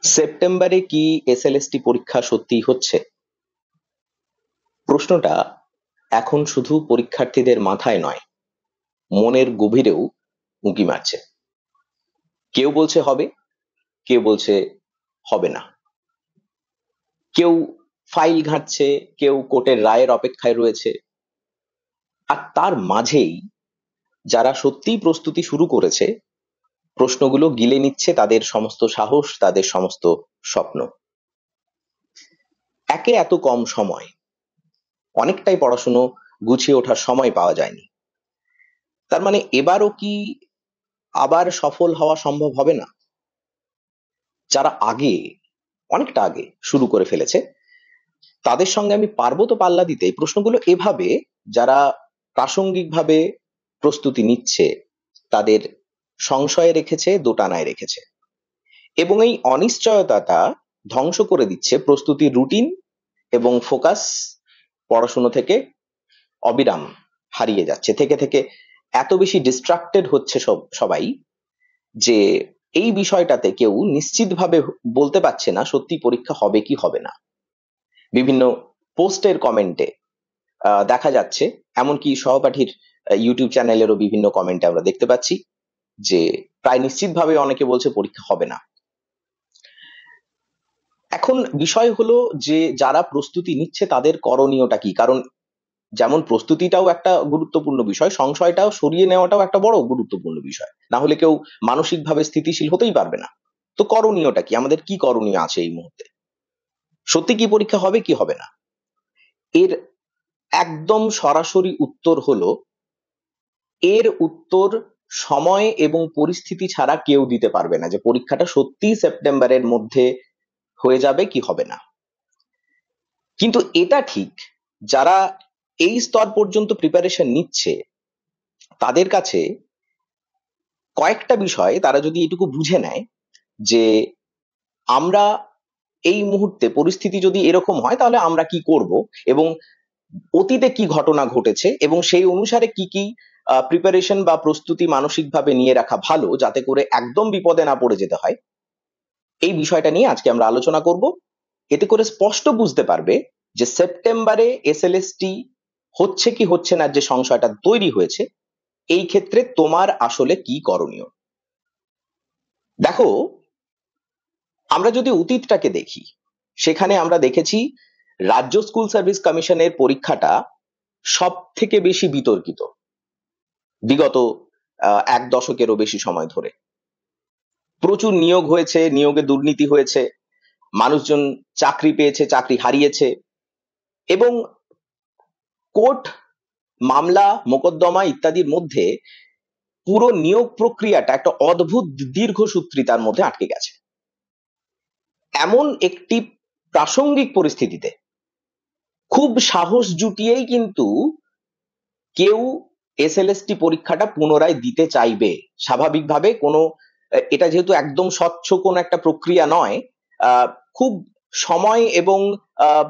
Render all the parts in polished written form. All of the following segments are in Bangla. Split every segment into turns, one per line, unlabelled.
সেপ্টেম্বরে কি এসএলএসটি পরীক্ষা সত্যিই হচ্ছে? প্রশ্নটা এখন শুধু পরীক্ষার্থীদের মাথায় নয়, মনের গভীরেও উঁকি মারছে। কেউ বলছে হবে, কেউ বলছে হবে না। কেউ ফাইল ঘাঁটছে, কেউ কোর্টের রায়ের অপেক্ষায় রয়েছে। আর তার মাঝেই যারা সত্যিই প্রস্তুতি শুরু করেছে, প্রশ্নগুলো গিলে নিচ্ছে তাদের সমস্ত সাহস, তাদের সমস্ত স্বপ্ন। একে এত কম সময়, অনেকটাই পড়াশুনো গুছিয়ে ওঠার সময় পাওয়া যায়নি। তার মানে এবারও কি আবার সফল হওয়া সম্ভব হবে না? যারা অনেকটা আগে শুরু করে ফেলেছে, তাদের সঙ্গে আমি পারবো তো পাল্লা দিতে? এই প্রশ্নগুলো এভাবে যারা প্রাসঙ্গিকভাবে প্রস্তুতি নিচ্ছে, তাদের সংশয়ে রেখেছে, দোটানায় রেখেছে। এবং এই অনিশ্চয়তাটা ধ্বংস করে দিচ্ছে প্রস্তুতির রুটিন এবং ফোকাস। পড়াশুনো থেকে অবিরাম হারিয়ে যাচ্ছে, থেকে থেকে এত বেশি ডিস্ট্রাক্টেড হচ্ছে সবাই, যে এই বিষয়টাতে কেউ নিশ্চিতভাবে বলতে পারছে না সত্যি পরীক্ষা হবে কি হবে না। বিভিন্ন পোস্টের কমেন্টে দেখা যাচ্ছে, এমনকি সহপাঠীর ইউটিউব চ্যানেলেরও বিভিন্ন কমেন্টে আমরা দেখতে পাচ্ছি যে প্রায় নিশ্চিতভাবে অনেকে বলছে পরীক্ষা হবে না। এখন বিষয় হলো যে যারা প্রস্তুতি নিচ্ছে তাদের করণীয়টা কি? কারণ যেমন প্রস্তুতিটাও একটা গুরুত্বপূর্ণ বিষয়, সংশয়টাও সরিয়ে নেওয়াটাও একটা বড় গুরুত্বপূর্ণ বিষয়। না হলে কেউ মানসিকভাবে স্থিতিশীল হতেই পারবে না। তো করণীয়টা কি? আমাদের কি করণীয় আছে এই মুহূর্তে? সত্যি কি পরীক্ষা হবে কি হবে না? এর একদম সরাসরি উত্তর হলো, এর উত্তর সময় এবং পরিস্থিতি ছাড়া কেউ দিতে পারবে না, যে পরীক্ষাটা সত্যিই সেপ্টেম্বরের মধ্যে হয়ে যাবে কি হবে না। কিন্তু এটা ঠিক, যারা এই স্তর পর্যন্ত প্রিপারেশন নিচ্ছে, তাদের কাছে কয়েকটা বিষয় তারা যদি এটুকু বুঝে নেয় যে আমরা এই মুহূর্তে পরিস্থিতি যদি এরকম হয় তাহলে আমরা কি করব, এবং অতীতে কি ঘটনা ঘটেছে, এবং সেই অনুসারে কি কি প্রিপারেশন বা প্রস্তুতি মানসিকভাবে নিয়ে রাখা ভালো, যাতে করে একদম বিপদে না পড়ে যেতে হয়। এই বিষয়টা নিয়ে আজকে আমরা আলোচনা করব। এতে করে স্পষ্ট বুঝতে পারবে যে সেপ্টেম্বরে এসএলএসটি হচ্ছে কি হচ্ছে না, যে সংশয়টা তৈরি হয়েছে, এই ক্ষেত্রে তোমার আসলে কি করণীয়। দেখো, আমরা যদি অতীতটাকে দেখি, সেখানে আমরা দেখেছি রাজ্য স্কুল সার্ভিস কমিশনের পরীক্ষাটা সব থেকে বেশি বিতর্কিত বিগত এক দশকেরও বেশি সময় ধরে। প্রচুর নিয়োগ হয়েছে, নিয়োগে দুর্নীতি হয়েছে, মানুষজন চাকরি পেয়েছে, চাকরি হারিয়েছে, এবং কোর্ট মামলা মোকদ্দমা ইত্যাদির মধ্যে পুরো নিয়োগ প্রক্রিয়াটা একটা অদ্ভুত দীর্ঘসূত্রিতার মধ্যে আটকে গেছে। এমন একটি প্রাসঙ্গিক পরিস্থিতিতে খুব সাহস জুটিয়েই কিন্তু কেউ এসএলএসটি পরীক্ষাটা পুনরায় দিতে চাইবে স্বাভাবিকভাবে। কোনো এটা যেহেতু একদম স্বচ্ছ কোন একটা প্রক্রিয়া নয়, খুব সময় এবং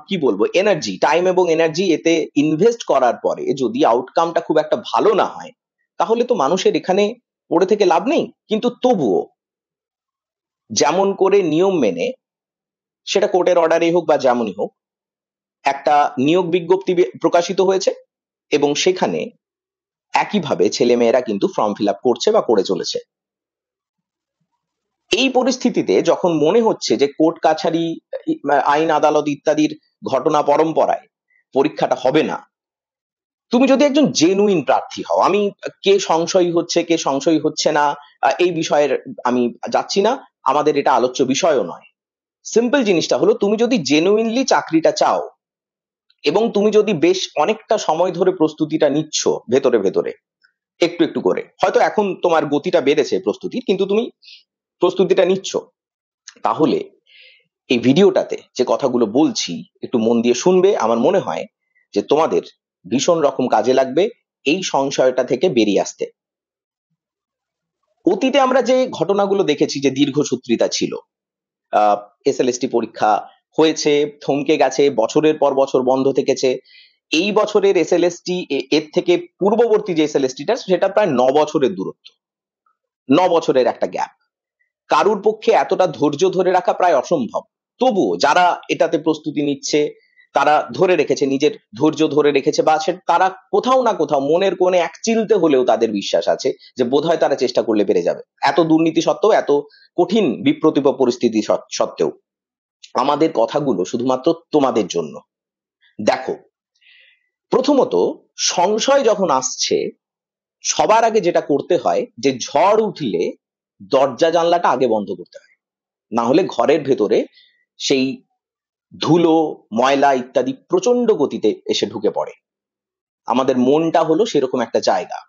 কি বলবো, এনার্জি, টাইম এবং এনার্জি এতে ইনভেস্ট করার পরে যদি আউটকামটা খুব একটা ভালো না হয়, তাহলে তো মানুষের এখানে পড়ে থেকে লাভ নেই। কিন্তু তবুও যেমন করে নিয়ম মেনে, সেটা কোর্টের অর্ডারে হোক বা যেমনই হোক, একটা নিয়োগ বিজ্ঞপ্তি প্রকাশিত হয়েছে, এবং সেখানে একইভাবে ছেলেমেয়েরা কিন্তু ফর্ম ফিল আপ করছে বা করে চলেছে। এই পরিস্থিতিতে যখন মনে হচ্ছে যে কোর্ট কাছারি, আইন আদালত ইত্যাদির ঘটনা পরম্পরায় পরীক্ষাটা হবে না, তুমি যদি একজন জেনুইন প্রার্থী হও, আমি কে সংশয়ী হচ্ছে কে সংশয়ী হচ্ছে না এই বিষয়ের আমি যাচ্ছি না, আমাদের এটা আলোচ্য বিষয়ও নয়। সিম্পল জিনিসটা হলো, তুমি যদি জেনুইনলি চাকরিটা চাও, এবং তুমি যদি বেশ অনেকটা সময় ধরে প্রস্তুতিটা নিচ্ছ ভেতরে ভেতরে, একটু একটু করে, হয়তো এখন তোমার গতিটা বেড়েছে প্রস্তুতির, কিন্তু তুমি প্রস্তুতিটা নিচ্ছ, তাহলে এই ভিডিওটাতে যে কথাগুলো বলছি একটু মন দিয়ে শুনবে। আমার মনে হয় যে তোমাদের ভীষণ রকম কাজে লাগবে এই সংশয়টা থেকে বেরিয়ে আসতে। অতীতে আমরা যে ঘটনাগুলো দেখেছি যে দীর্ঘসূত্রিতা ছিল, এসএলএসটি পরীক্ষা হয়েছে, থমকে গেছে, বছরের পর বছর বন্ধ থেকেছে। এই বছরের এসএলএসটি এর থেকে পূর্ববর্তী যে এসএলএসটিটা, সেটা প্রায় 9 বছরের দূরত্ব, 9 বছরের একটা গ্যাপ। কারুর পক্ষে এতটা ধৈর্য ধরে রাখা প্রায় অসম্ভব। তবুও যারা এটাতে প্রস্তুতি নিচ্ছে তারা ধরে রেখেছে, নিজের ধৈর্য ধরে রেখেছে, বা তারা কোথাও না কোথাও মনের কোণে এক চিলতে হলেও তাদের বিশ্বাস আছে যে বোধহয় তারা চেষ্টা করলে পেরে যাবে। এত দুর্নীতি সত্ত্বেও, এত কঠিন বিপ্রতিভ পরিস্থিতি সত্ত্বেও আমাদের কথাগুলো শুধুমাত্র তোমাদের জন্য। দেখো, প্রথমত সংশয় যখন আসছে, সবার আগে যেটা করতে হয় যে ঝড় উঠলে দরজা জানলাটা আগে বন্ধ করতে হয়, না হলে ঘরের ভেতরে সেই ধুলো, ময়লা ইত্যাদি প্রচন্ড গতিতে এসে ঢুকে পড়ে। আমাদের মনটা হলো সেরকম একটা জায়গা।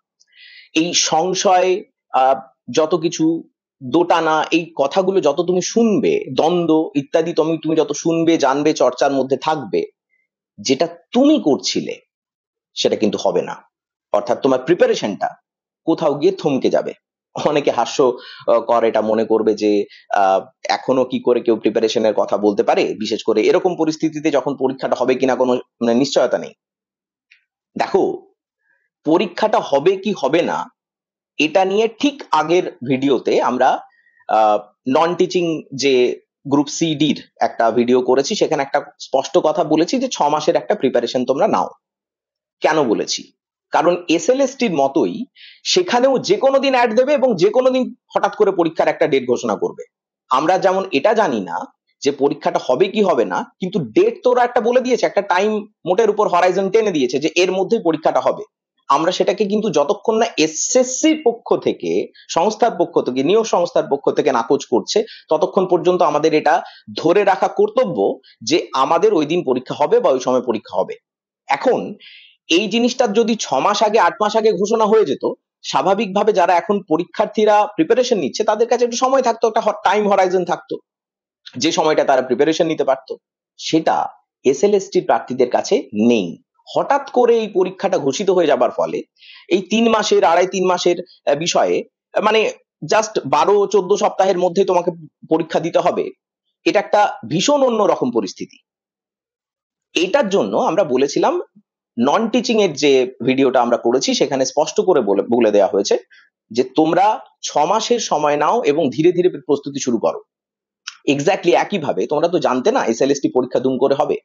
এই সংশয়, যত কিছু দোটানা, এই কথাগুলো যত তুমি শুনবে, দ্বন্দ্ব ইত্যাদি তুমি যত শুনবে, জানবে, চর্চার মধ্যে থাকবে, যেটা তুমি করছিলে সেটা কিন্তু হবে না। অর্থাৎ তোমার প্রিপারেশনটা কোথাও গিয়ে থমকে যাবে। অনেকে হাস্য কর এটা মনে করবে যে এখনো কি করে কেউ প্রিপারেশনের কথা বলতে পারে, বিশেষ করে এরকম পরিস্থিতিতে যখন পরীক্ষাটা হবে কিনা কোনো নিশ্চয়তা নেই। দেখো, পরীক্ষাটা হবে কি হবে না এটা নিয়ে ঠিক আগের ভিডিওতে আমরা নন টিচিং যে গ্রুপ সিডির একটা ভিডিও করেছি, সেখানে একটা স্পষ্ট কথা বলেছি যে 6 মাসের একটা প্রিপারেশন তোমরা নাও। কেন বলেছি? কারণ এসএলএসটির মতোই সেখানেও যে কোনো দিন অ্যাড দেবে এবং যে কোনো দিন হঠাৎ করে পরীক্ষার একটা ডেট ঘোষণা করবে। আমরা যেমন এটা জানি না যে পরীক্ষাটা হবে কি হবে না, কিন্তু ডেট তো ওরা একটা বলে দিয়েছে, একটা টাইম মোটের উপর হরাইজন টেনে দিয়েছে যে এর মধ্যেই পরীক্ষাটা হবে। আমরা সেটাকে কিন্তু যতক্ষণ না এসএসসির পক্ষ থেকে, সংস্থার পক্ষ থেকে, নিয়োগ সংস্থার পক্ষ থেকে নাকচ করছে, ততক্ষণ পর্যন্ত আমাদের এটা ধরে রাখা কর্তব্য যে আমাদের ওই দিন পরীক্ষা হবে বা ওই সময় পরীক্ষা হবে। এখন এই জিনিসটা যদি 6 মাস আগে, 8 মাস আগে ঘোষণা হয়ে যেত, স্বাভাবিকভাবে যারা এখন পরীক্ষার্থীরা প্রিপারেশন নিচ্ছে তাদের কাছে একটু সময় থাকতো, একটা টাইম হরাইজন থাকতো, যে সময়টা তারা প্রিপারেশন নিতে পারতো। সেটা এসএলএসটি প্রার্থীদের কাছে নেই। হঠাৎ করে এই পরীক্ষাটা ঘোষিত হয়ে যাবার ফলে এই 3 মাসের, 3.5 মাসের বিষয়ে, মানে জাস্ট 12-14 সপ্তাহের মধ্যে তোমাকে পরীক্ষা দিতে হবে, এটা একটা ভীষণ অন্যরকম পরিস্থিতি। এটার জন্য আমরা বলেছিলাম, নন টিচিং এর যে ভিডিওটা আমরা করেছি সেখানে স্পষ্ট করে বলে দেওয়া হয়েছে যে তোমরা 6 মাসের সময় নাও এবং ধীরে ধীরে প্রস্তুতি শুরু করো। এক্স্যাক্টলি একইভাবে তোমরা তো জানতে না এসএলএসটি পরীক্ষা দুম করে হবে।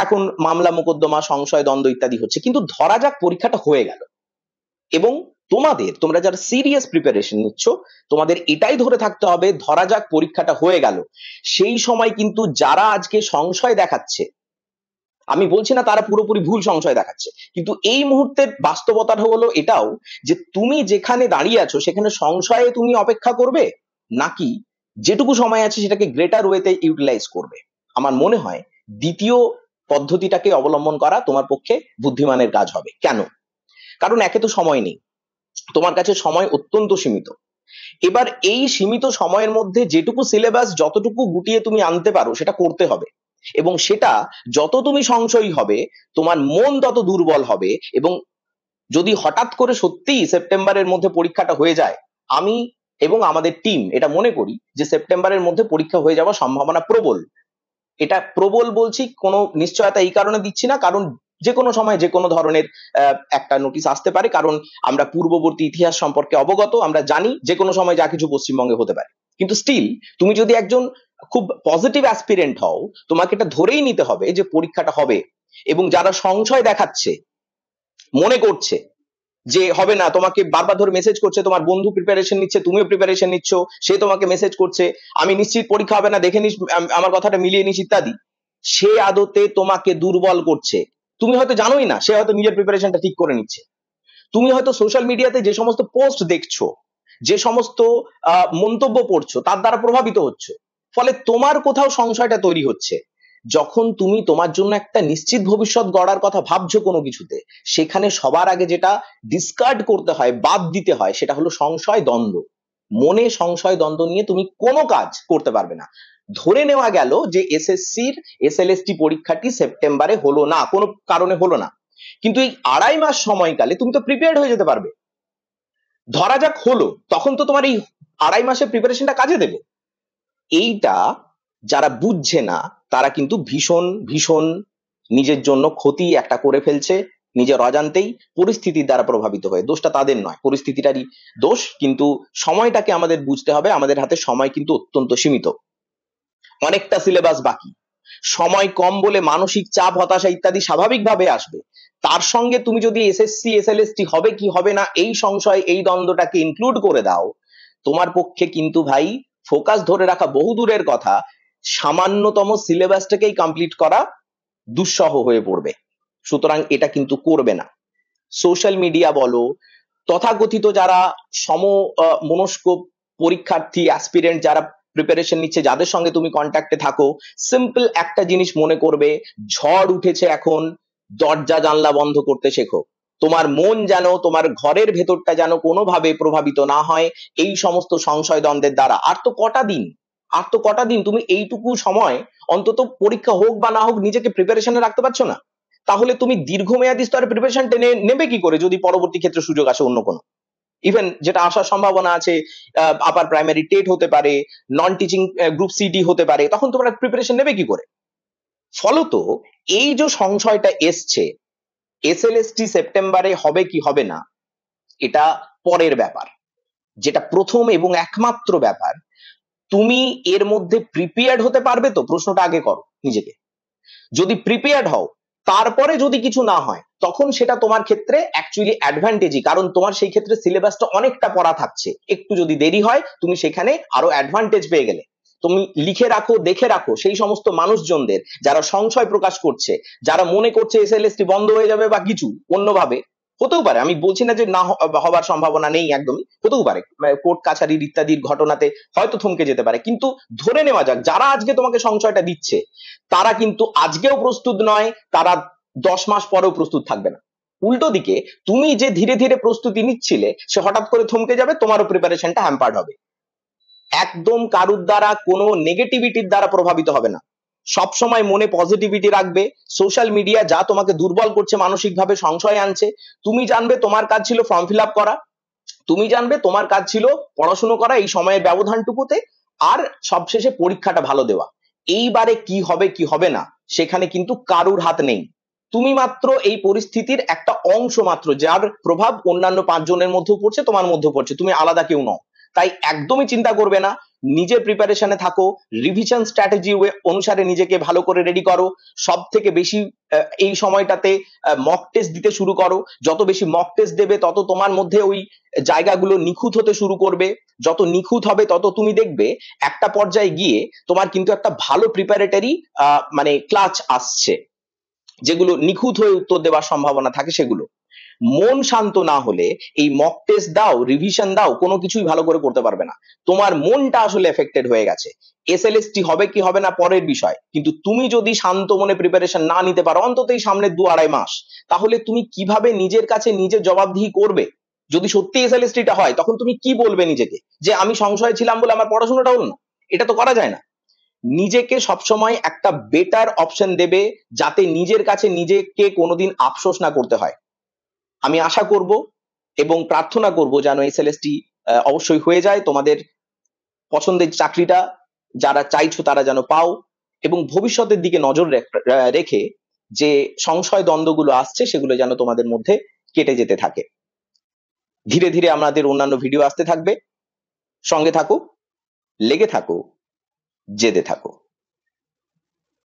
এখন মামলা মোকদ্দমা, সংশয়, দ্বন্দ্ব ইত্যাদি হচ্ছে, কিন্তু ধরা যাক পরীক্ষাটা হয়ে গেল, এবং তোমরা যারা সিরিয়াস প্রিপারেশন নিচ্ছ, তোমাদের এটাই ধরে থাকতে হবে, ধরা যাক পরীক্ষাটা হয়ে গেল, সেই সময় কিন্তু যারা আজকে সংশয় দেখাচ্ছে, আমি বলছি না তারা পুরোপুরি ভুল সংশয় দেখাচ্ছে, কিন্তু এই মুহূর্তের বাস্তবতাটা হলো এটাও যে তুমি যেখানে দাঁড়িয়ে আছো সেখানে সংশয়ে তুমি অপেক্ষা করবে, নাকি যেটুকু সময় আছে সেটাকে গ্রেটার ওয়েতে ইউটিলাইজ করবে। আমার মনে হয় দ্বিতীয় পদ্ধতিটাকে অবলম্বন করা তোমার পক্ষে বুদ্ধিমানের কাজ হবে। কেন? কারণ একে তো সময় নেই, তোমার কাছে সময় অত্যন্ত সীমিত। এবার এই সীমিত সময়ের মধ্যে যেটুকু সিলেবাস, যতটুকু গুটিয়ে তুমি আনতে পারো সেটা করতে হবে, এবং সেটা যত তুমি সংশয়ী হবে তোমার মন তত দুর্বল হবে। এবং যদি হঠাৎ করে সত্যিই সেপ্টেম্বরের মধ্যে পরীক্ষাটা হয়ে যায়, আমি এবং আমাদের টিম এটা মনে করি যে সেপ্টেম্বরের মধ্যে পরীক্ষা হয়ে যাওয়ার সম্ভাবনা প্রবল। এটা প্রবল বলছি, কোনো নিশ্চয়তা এই কারণে দিচ্ছি না কারণ যে কোনো সময় যে কোনো ধরনের একটা নোটিশ আসতে পারে, কারণ আমরা পূর্ববর্তী ইতিহাস সম্পর্কে অবগত, আমরা জানি যে কোনো সময় যা কিছু পশ্চিমবঙ্গে হতে পারে। কিন্তু স্টিল তুমি যদি একজন খুব পজিটিভ অ্যাসপিরেন্ট হও, তোমাকে এটা ধরেই নিতে হবে যে পরীক্ষাটা হবে। এবং যারা সংশয় দেখাচ্ছে, মনে করছে যে হবে না, তোমাকে বারবার ধরে মেসেজ করছে, তোমার বন্ধু প্রিপারেশন নিচ্ছে, তুমিও প্রিপারেশন নিচ্ছ, সে তোমাকে মেসেজ করছে আমি নিশ্চিত পরীক্ষা হবে না, দেখে নিস, আমার কথাটা মিলিয়ে নিস ইত্যাদি, সে আদতে তোমাকে দুর্বল করছে। তুমি হয়তো জানোই না, সে হয়তো নিজের প্রিপারেশনটা ঠিক করে নিচ্ছে। তুমি হয়তো সোশ্যাল মিডিয়াতে যে সমস্ত পোস্ট দেখছো, যে সমস্ত মন্তব্য পড়ছো, তার দ্বারা প্রভাবিত হচ্ছে, ফলে তোমার কোথাও সংশয়টা তৈরি হচ্ছে। যখন তুমি তোমার জন্য একটা নিশ্চিত ভবিষ্যৎ গড়ার কথা ভাবছো কোনো কিছুতে, সেখানে সবার আগে যেটা ডিসকার্ড করতে হয়, বাদ দিতে হয়, সেটা হলো সংশয়, দ্বন্দ্ব। মনে সংশয়, দ্বন্দ্ব নিয়ে তুমি কোনো কাজ করতে পারবে না। ধরে নেওয়া গেল যে এসএসসির এসএলএসটি পরীক্ষাটি সেপ্টেম্বরে হলো না, কোনো কারণে হলো না, কিন্তু এই 2.5 মাস সময়কালে তুমি তো প্রিপেয়ার্ড হয়ে যেতে পারবে। ধরা যাক হলো, তখন তো তোমার এই 2.5 মাসের প্রিপারেশনটা কাজে দেবে। এইটা যারা বুঝছে না তারা কিন্তু ভীষণ ভীষণ নিজের জন্য ক্ষতি একটা করে ফেলছে, নিজের অজান্তেই পরিস্থিতির দ্বারা প্রভাবিত হয়ে। দোষটা তাদের নয়, পরিস্থিতিটারই দোষ। কিন্তু সময়টাকে আমাদের বুঝতে হবে, আমাদের হাতে সময় কিন্তু অত্যন্ত সীমিত, অনেকটা সিলেবাস বাকি, সময় কম বলে মানসিক চাপ, হতাশা ইত্যাদি স্বাভাবিকভাবে আসবে। তার সঙ্গে তুমি যদি এসএসসি এসএলএসটি হবে কি হবে না এই সংশয়, এই দ্বন্দ্বটাকে ইনক্লুড করে দাও, তোমার পক্ষে কিন্তু ভাই ফোকাস ধরে রাখা বহু দূরের কথা, সামান্যতম সিলেবাসটাকেই কমপ্লিট করা দুঃসহ হয়ে পড়বে। সুতরাং এটা কিন্তু করবে না। সোশ্যাল মিডিয়া বলো, তথাকথিত যারা মনস্ক পরীক্ষার্থী, অ্যাসপিরেন্ট যারা প্রিপারেশন নিচ্ছে, যাদের সঙ্গে তুমি কন্ট্যাক্টে থাকো, সিম্পল একটা জিনিস মনে করবে, ঝড় উঠেছে এখন, দরজা জানলা বন্ধ করতে শেখো। তোমার মন যেন, তোমার ঘরের ভেতরটা যেন কোনোভাবে প্রভাবিত না হয় এই সমস্ত সংশয় দ্বন্দ্বের দ্বারা। আর তো কটা দিন তুমি এইটুকু সময় অন্তত, পরীক্ষা হোক বা না হোক, নিজেকে প্রিপারেশনে রাখতে পারছো না? তাহলে তুমি দীর্ঘমেয়াদী স্তরে প্রিপারেশন নেবে কি করে যদি পরবর্তী ক্ষেত্রে সুযোগ আসে অন্য কোনো, ইভেন যেটা আসার সম্ভাবনা আছে, আপার প্রাইমারি টেট হতে পারে, নন টিচিং গ্রুপ সিডি হতে পারে, তখন তোমরা প্রিপারেশন নেবে কি করে? ফলত এই যে সংশয়টা এসছে, এসএলএসটি সেপ্টেম্বরে হবে কি হবে না এটা পরের ব্যাপার। যেটা প্রথম এবং একমাত্র ব্যাপার, তুমি এর মধ্যে প্রিপেয়ার্ড হতে পারবে তো? প্রশ্নটা আগে করো নিজেকে। যদি প্রিপেয়ার্ড হও, তারপরে যদি কিছু না হয়, তখন সেটা তোমার ক্ষেত্রে অ্যাকচুয়ালি অ্যাডভান্টেজই, কারণ তোমার সেই ক্ষেত্রে সিলেবাসটা অনেকটা পড়া থাকছে। একটু যদি দেরি হয়, তুমি সেখানে আরো অ্যাডভান্টেজ পেয়ে গেলে। তুমি লিখে রাখো, দেখে রাখো সেই সমস্ত মানুষজনদের যারা সংশয় প্রকাশ করছে, যারা মনে করছে এসএলএসটি বন্ধ হয়ে যাবে বা কিছু অন্যভাবে হতেও পারে। আমি বলছি না যে না হবার সম্ভাবনা নেই, একদমই হতেও পারে, কোর্ট কাছারির ইত্যাদির ঘটনাতে হয়তো থমকে যেতে পারে। কিন্তু ধরে নেওয়া যাক, যারা আজকে তোমাকে সংশয়টা দিচ্ছে, তারা কিন্তু আজকেও প্রস্তুত নয়, তারা 10 মাস পরেও প্রস্তুত থাকবে না। উল্টো দিকে তুমি যে ধীরে ধীরে প্রস্তুতি নিচ্ছিলে, সে হঠাৎ করে থমকে যাবে, তোমারও প্রিপারেশনটা হ্যাম্পার্ড হবে। একদম কারুর দ্বারা, কোনো নেগেটিভিটির দ্বারা প্রভাবিত হবে না। সব সময় মনে পজিটিভিটি রাখবে। সোশ্যাল মিডিয়া যা তোমাকে দুর্বল করছে, মানসিকভাবে সংশয় আনছে, তুমি জানবে তোমার কাজ ছিল ফর্ম ফিল আপ করা, তুমি জানবে তোমার কাজ ছিল পড়াশুনো করা এই সময়ের ব্যবধানটুকুতে, আর সবশেষে পরীক্ষাটা ভালো দেওয়া। এইবারে কি হবে কি হবে না সেখানে কিন্তু কারুর হাত নেই। তুমি মাত্র এই পরিস্থিতির একটা অংশ মাত্র, যার প্রভাব অন্যান্য 5 জনের মধ্যেও পড়ছে, তোমার মধ্যেও পড়ছে, তুমি আলাদা কেউ নও। তাই একদমই চিন্তা করবে না, নিজের প্রিপারেশনে থাকো, রিভিশন স্ট্র্যাটেজি অনুসারে নিজেকে ভালো করে রেডি করো। সব থেকে বেশি এই সময়টাতে মক টেস্ট দিতে শুরু করো। যত বেশি মক টেস্ট দেবে, তত তোমার মধ্যে ওই জায়গাগুলো নিখুঁত হতে শুরু করবে। যত নিখুঁত হবে, তত তুমি দেখবে একটা পর্যায়ে গিয়ে তোমার কিন্তু একটা ভালো প্রিপারেটরি মানে ক্লাচ আসছে, যেগুলো নিখুঁত হয়ে উত্তর দেওয়ার সম্ভাবনা থাকে সেগুলো। মন শান্ত না হলে এই মক টেস্ট দাও, রিভিশন দাও, কোনো কিছুই ভালো করে করতে পারবে না। তোমার মনটা আসলে এফেক্টেড হয়ে গেছে। এসএলএসটি হবে কি হবে না পরের বিষয়, কিন্তু তুমি যদি শান্ত মনে প্রিপারেশন না নিতে পারো অন্তত এই সামনের 2-2.5 মাস, তাহলে তুমি কিভাবে নিজের কাছে নিজের জবাবদিহি করবে? যদি সত্যি এসএলএসটিটা হয়, তখন তুমি কি বলবে নিজেকে, যে আমি সংশয়ে ছিলাম বলে আমার পড়াশোনাটা হলো না? এটা তো করা যায় না। নিজেকে সবসময় একটা বেটার অপশন দেবে, যাতে নিজের কাছে নিজেকে কোনোদিন আফসোস না করতে হয়। আমি আশা করব এবং প্রার্থনা করব যেন এসএলএসটি অবশ্যই হয়ে যায়, তোমাদের পছন্দের চাকরিটা যারা চাইছো তারা যেন পাও, এবং ভবিষ্যতের দিকে নজর রেখে যে সংশয় দ্বন্দ্বগুলো আসছে সেগুলো যেন তোমাদের মধ্যে কেটে যেতে থাকে। ধীরে ধীরে আমাদের অন্যান্য ভিডিও আসতে থাকবে, সঙ্গে থাকো, লেগে থাকো, জেদে থাকো।